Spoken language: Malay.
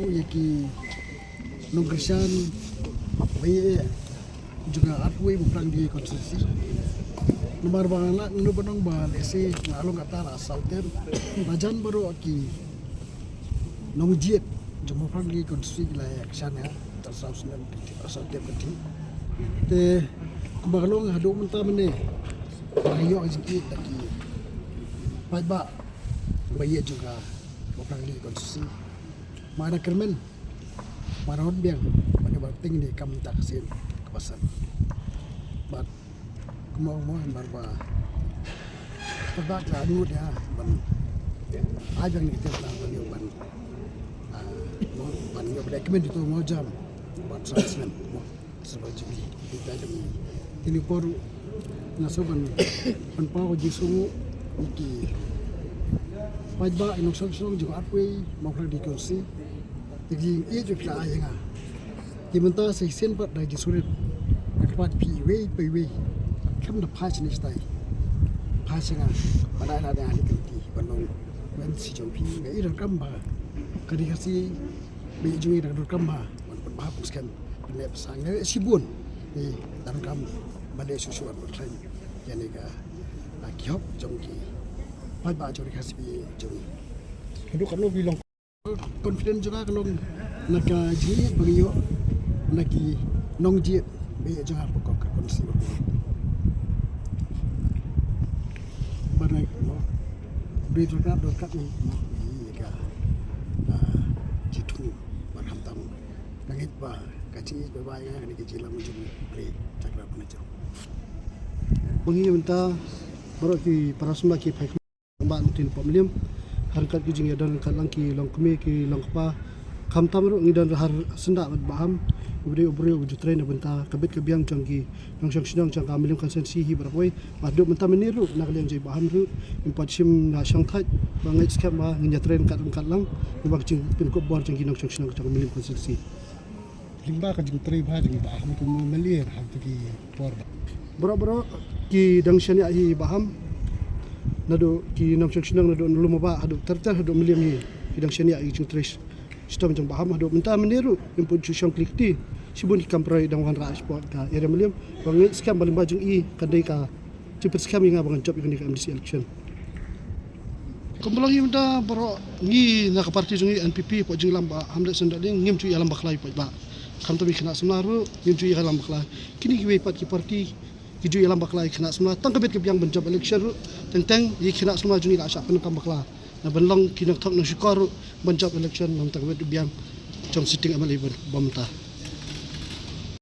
yaki nongkresan bayi juga artway bukan di konstitusi. Nomor bangala nu benong ba lesi ngalo ngata asal ter bajan baru aki nongjiet jumpa bukan di konstitusi layak sana tersau senam asal ter keti te kubalong hadu mentah mene ayo sikit taki ba bayi juga bukan di konstitusi mana kermen mana biang mana berting di kam tak sin kawasan bat mau barba terbak lalu dia ban ajang ni kita tak bagi ban ban yo pada kemen itu mau jam ban sansen sebab jadi kita jadi ini koru nasoban ban pau jisu iki pajba inok sok juga arpui mau di kursi jadi ia juga ayanga dimenta sen pat dari sulit kepat piwe piwe kam da phai ni stai phai singa pada ada ahli kenti banong wen si jopi ngai ira kam ba kadi kasi be jungi da kam ba ban ba puskan ne sang ne sibun ni dan kam bale susuan bertren yani ga akiop jongki phai ba jori kasi be jungi kedu kan lo bilang confident juga kalau nak ji bagi lagi nong ji be jangan pokok kondisi barang mo betul kan dokat ni ni ka jitu barham tam langit ba kaci berbai kan ni jilam mujum pre cakra penajo bengi minta berarti para semua ki pai ban tin pemliam harkat ki jing dan kan langki langkme ki langpa kam tamru ngidan har senda baham ubri uju train benta kabit kebiang jangki nang sang jang kamilim konsensi hi berapoi adu benta meniru nak liang jai baham ru impatsim na sang thai bangai skam ma nginya train kat lang bang jing pin ko bor jangki nang sang kamilim konsensi limba ka jing train ba jing baham ku melir ha ki por bro ki dang shani hi baham nado ki nang sang nado lumaba adu terter adu milim hi dang shani hi jing train sistem jang baham adu benta meniru impun sang klikti sibun kamprai dang wan ra sport ka area meliam bang scam balim bajung i kadai ka cepet scam inga bang job ikani ka MDC election kumpulang imda bro ngi na ka parti jungi NPP po jing lamba hamda sendaling ngim cu alam baklai po ba kam to bi khana semaru ngim cu alam baklai kini ki pat ki parti ki ju alam baklai khana semua tang kabet ke biang ban job election ru tentang yi khana semua jungi la sha pen kam bakla na benlong ki nak thok na shikaru ban job election nam tang kabet biang jom sitting amal ibon bomta